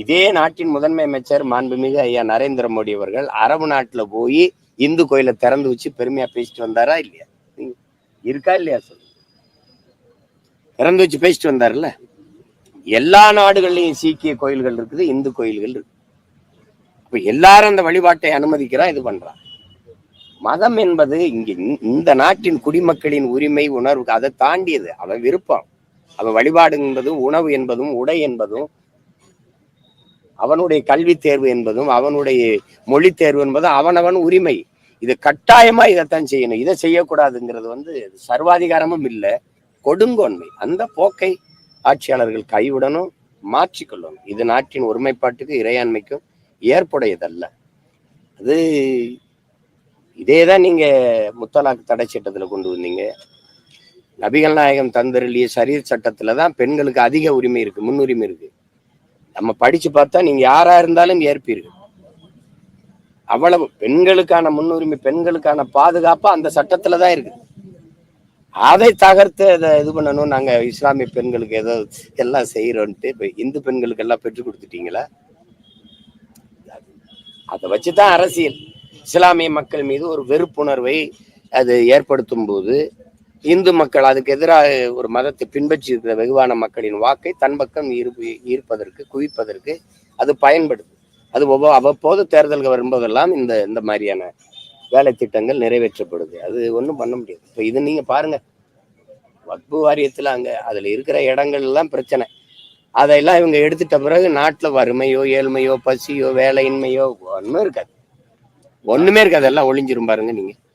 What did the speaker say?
இதே நாட்டின் முதன்மை அமைச்சர் மாண்புமிகு ஐயா நரேந்திர மோடி அவர்கள் அரபு நாட்டுல போய் இந்து கோயிலை திறந்து வச்சு பெருமையா பேசிட்டு வந்தாரா இல்லையா? இருக்கா இல்லையா? சொல்லு. திறந்து வச்சு பேசிட்டு வந்தாருல்ல. எல்லா நாடுகள்லயும் சீக்கிய கோயில்கள் இருக்குது, இந்து கோயில்கள் இருக்கு. இப்ப எல்லாரும் அந்த வழிபாட்டை அனுமதிக்கிறா, இது பண்றான். மதம் என்பது இங்க இந்த நாட்டின் குடிமக்களின் உரிமை உணர்வு, அதை தாண்டியது. அவன் விருப்பம், அவன் வழிபாடு என்பதும் உணவு என்பதும் உடை என்பதும் அவனுடைய கல்வி தேர்வு என்பதும் அவனுடைய மொழி தேர்வு என்பதும் அவனவன் உரிமை. இது கட்டாயமா இதைத்தான் செய்யணும், இதை செய்யக்கூடாதுங்கிறது சர்வாதிகாரமும் இல்லை, கொடுங்கோன்மை. அந்த போக்கை ஆட்சியாளர்கள் கைவிடணும், மாற்றிக்கொள்ளணும். இது நாட்டின் ஒருமைப்பாட்டுக்கு இறையாண்மைக்கும் ஏற்புடையதல்ல. அது இதேதான் நீங்க முத்தலாக்கு தடை சட்டத்துல கொண்டு வந்தீங்க. நபிகள் நாயகம் தந்தருளிய சரீர் சட்டத்துலதான் பெண்களுக்கு அதிக உரிமை இருக்கு, முன்னுரிமை இருக்கு. நம்ம படிச்சு பார்த்தா நீங்க யாரா இருந்தாலும் ஏற்பீர்கள். அவ்வளவு பெண்களுக்கான முன்னுரிமை, பெண்களுக்கான பாதுகாப்பு அந்த சட்டத்துலதான் இருக்கு. அதை தகர்த்து அதை இது பண்ணணும். நாங்க இஸ்லாமிய பெண்களுக்கு ஏதோ எல்லாம் செய்யறோன்ட்டு இப்ப இந்து பெண்களுக்கு எல்லாம் பெற்றுக் கொடுத்துட்டீங்களா? அதை வச்சுதான் அரசியல். இஸ்லாமிய மக்கள் மீது ஒரு வெறுப்புணர்வை அது ஏற்படுத்தும் போது இந்து மக்கள் அதுக்கு எதிராக ஒரு மதத்தை பின்பற்றி இருக்கிற வெகுவான மக்களின் வாக்கை தன் பக்கம் ஈர்ப்பதற்கு, குவிப்பதற்கு அது பயன்படுது. அது அவ்வப்போது தேர்தல்கள் வரும்போதெல்லாம் இந்த மாதிரியான வேலை திட்டங்கள் நிறைவேற்றப்படுது. அது ஒன்றும் பண்ண முடியாது. இப்போ இது நீங்க பாருங்க, வக்பு வாரியத்தில் அதுல இருக்கிற இடங்கள் எல்லாம் பிரச்சனை. அதையெல்லாம் இவங்க எடுத்துட்ட பிறகு நாட்டுல வறுமையோ, ஏழ்மையோ, பசியோ, வேலையின்மையோ ஒன்றும் இருக்காது, ஒண்ணுமே இருக்காது. எல்லாம் ஒளிஞ்சிரும் பாருங்க நீங்க.